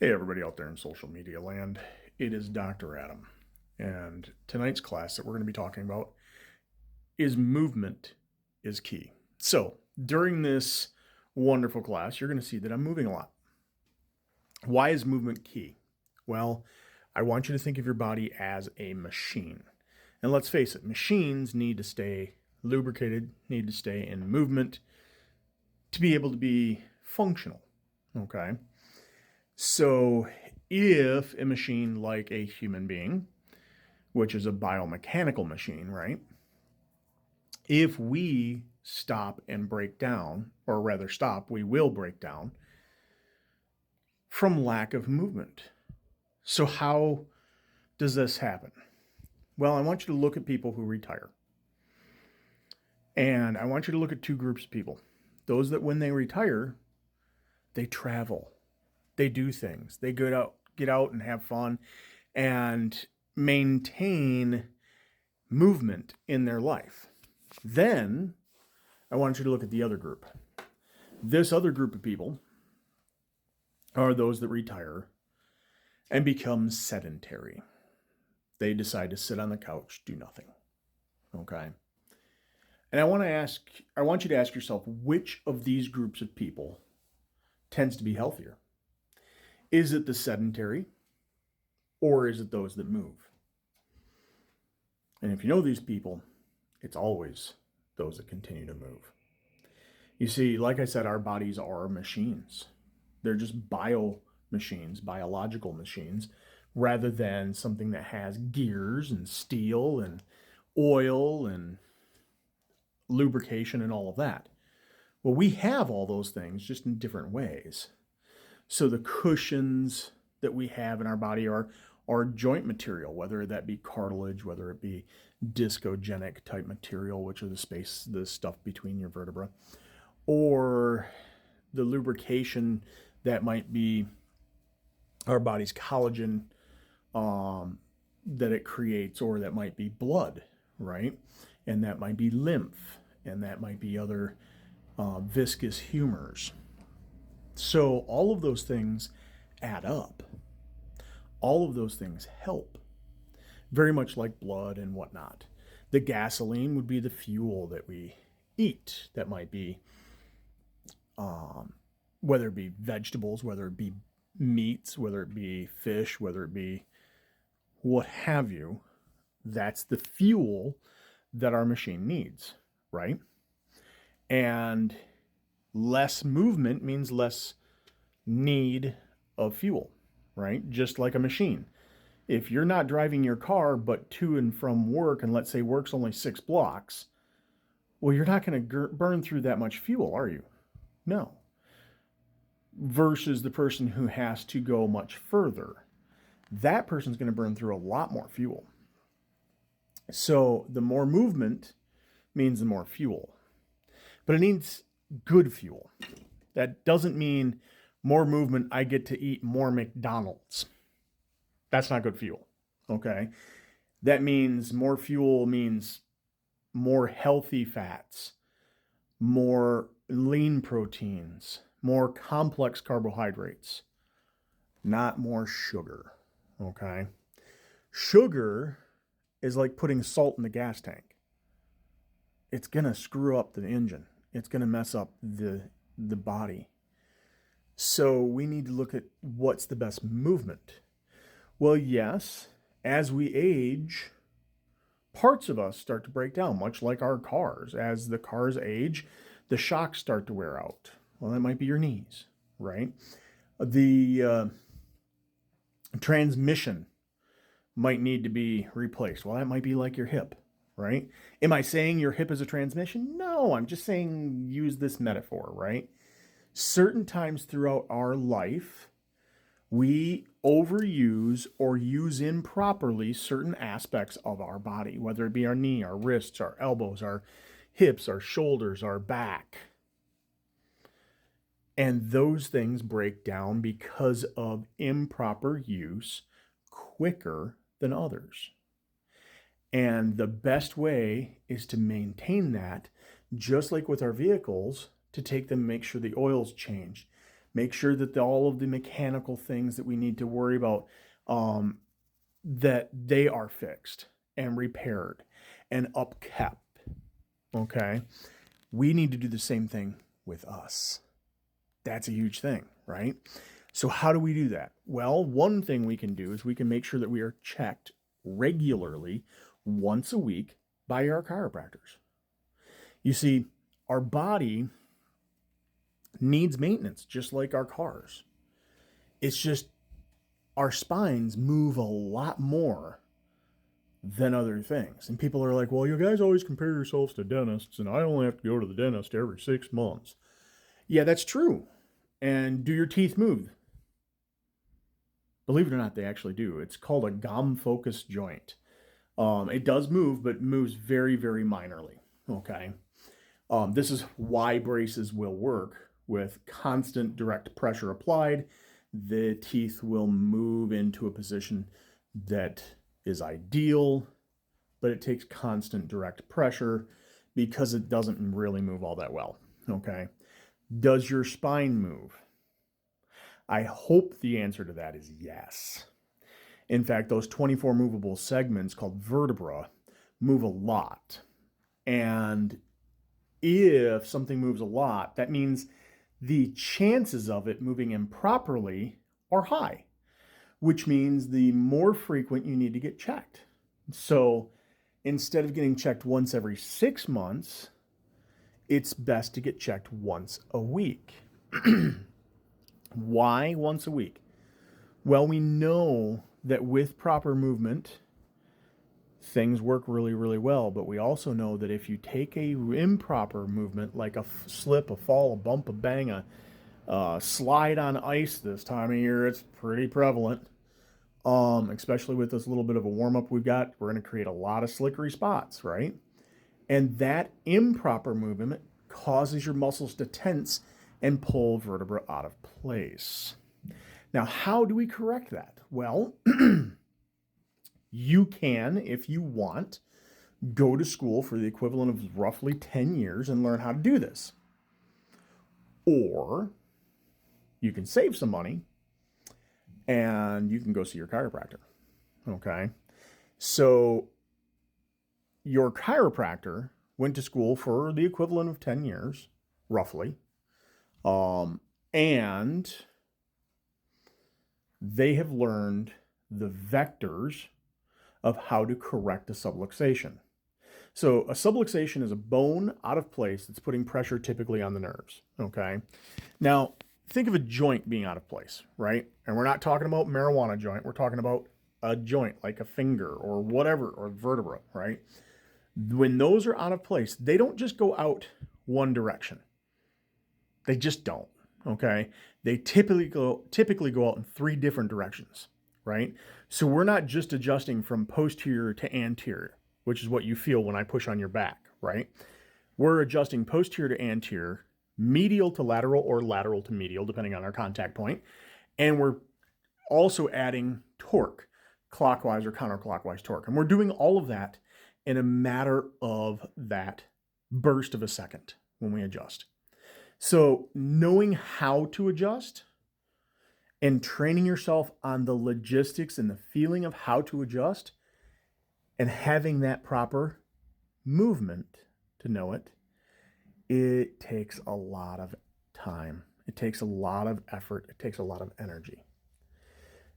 Hey, everybody out there in social media land. It is Dr. Adam. And tonight's class that we're going to be talking about is movement is key. So, during this wonderful class, you're going to see that I'm moving a lot. Why is movement key? Well, I want you to think of your body as a machine. And let's face it, machines need to stay lubricated, need to stay in movement to be able to be functional. Okay? So, if a machine like a human being, which is a biomechanical machine, right? If we stop and break down, or rather stop, we will break down from lack of movement. So, how does this happen? Well, I want you to look at people who retire. And I want you to look at two groups of people. Those that when they retire, they travel, they do things, they get out and have fun and maintain movement in their life. Then I want you to look at the other group. This other group of people are those that retire and become sedentary. They decide to sit on the couch, do nothing. Okay? And I want you to ask yourself, which of these groups of people tends to be healthier? Is it the sedentary or is it those that move? And if you know these people, it's always those that continue to move. You see, like I said, our bodies are machines. They're just machines, biological machines, rather than something that has gears and steel and oil and lubrication and all of that. Well, we have all those things just in different ways. So the cushions that we have in our body are joint material, whether that be cartilage, whether it be discogenic type material, which are the stuff between your vertebrae, or the lubrication that might be our body's collagen that it creates, or that might be blood, right? And that might be lymph, and that might be other viscous humors. So all of those things add up. All of those things help, very much like blood and whatnot. The gasoline would be the fuel that we eat. That might be, whether it be vegetables, whether it be meats, whether it be fish, whether it be what have you. That's the fuel that our machine needs, right? And less movement means less need of fuel, right? Just like a machine. If you're not driving your car but to and from work, and let's say work's only 6 blocks, well, you're not going to burn through that much fuel, are you? No. Versus the person who has to go much further. That person's going to burn through a lot more fuel. So the more movement means the more fuel. But it needs good fuel. That doesn't mean more movement, I get to eat more McDonald's. That's not good fuel, okay? That means more fuel means more healthy fats, more lean proteins, more complex carbohydrates, not more sugar, okay? Sugar is like putting salt in the gas tank. It's going to screw up the engine. It's going to mess up the body. So we need to look at what's the best movement. Well, yes, as we age, parts of us start to break down, much like our cars. As the cars age, the shocks start to wear out. Well, that might be your knees, right? The transmission might need to be replaced. Well, that might be like your hip, right? Am I saying your hip is a transmission? No, I'm just saying use this metaphor, right? Certain times throughout our life, we overuse or use improperly certain aspects of our body, whether it be our knee, our wrists, our elbows, our hips, our shoulders, our back. And those things break down because of improper use quicker than others. And the best way is to maintain that, just like with our vehicles, to take them, make sure the oil's changed, Make sure that all of the mechanical things that we need to worry about, that they are fixed and repaired and upkept. Okay. We need to do the same thing with us. That's a huge thing, right? So how do we do that? Well, one thing we can do is we can make sure that we are checked regularly once a week by our chiropractors. You see, our body needs maintenance just like our cars. It's just our spines move a lot more than other things. And people are like, well, you guys always compare yourselves to dentists, and I only have to go to the dentist every 6 months. Yeah, that's true. And do your teeth move? Believe it or not, they actually do. It's called a gum focus joint. It does move, but moves very, very minorly. Okay. This is why braces will work with constant direct pressure applied. The teeth will move into a position that is ideal, but it takes constant direct pressure because it doesn't really move all that well. Okay. Does your spine move? I hope the answer to that is yes. In fact, those 24 movable segments called vertebra move a lot. And if something moves a lot, that means the chances of it moving improperly are high, which means the more frequent you need to get checked. So instead of getting checked once every 6 months, it's best to get checked once a week. Why once a week? Well, we know that with proper movement, things work really, really well. But we also know that if you take a improper movement, like a slip, a fall, a bump, a bang, a slide on ice this time of year, it's pretty prevalent. Especially with this little bit of a warm-up we've got, we're going to create a lot of slickery spots, right? And that improper movement causes your muscles to tense and pull vertebra out of place. Now, how do we correct that? Well, you can, if you want, go to school for the equivalent of roughly 10 years and learn how to do this. Or you can save some money and you can go see your chiropractor. Okay. So your chiropractor went to school for the equivalent of 10 years, roughly. And they have learned the vectors of how to correct a subluxation. So a subluxation is a bone out of place that's putting pressure typically on the nerves. Okay. Now, think of a joint being out of place, right? And we're not talking about marijuana joint. We're talking about a joint like a finger or whatever, or vertebra, right? When those are out of place, they don't just go out one direction. They just don't. Okay. They typically go out in 3 different directions, right? So we're not just adjusting from posterior to anterior, which is what you feel when I push on your back, right? We're adjusting posterior to anterior, medial to lateral, or lateral to medial, depending on our contact point. And we're also adding torque, clockwise or counterclockwise torque. And we're doing all of that in a matter of that burst of a second when we adjust. So knowing how to adjust and training yourself on the logistics and the feeling of how to adjust and having that proper movement to know it, it takes a lot of time. It takes a lot of effort. It takes a lot of energy.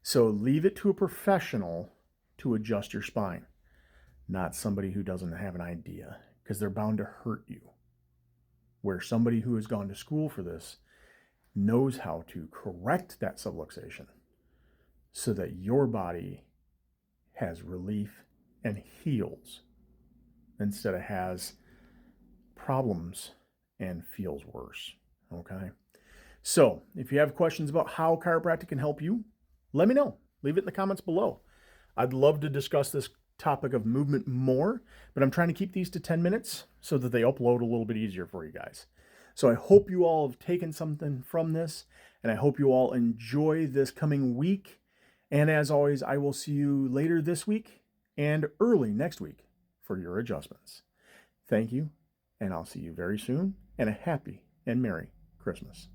So leave it to a professional to adjust your spine, not somebody who doesn't have an idea, because they're bound to hurt you. Where somebody who has gone to school for this knows how to correct that subluxation so that your body has relief and heals instead of has problems and feels worse. Okay. So if you have questions about how chiropractic can help you, let me know. Leave it in the comments below. I'd love to discuss this topic of movement more, but I'm trying to keep these to 10 minutes so that they upload a little bit easier for you guys. So I hope you all have taken something from this, and I hope you all enjoy this coming week. And as always, I will see you later this week and early next week for your adjustments. Thank you, and I'll see you very soon, and a happy and Merry Christmas.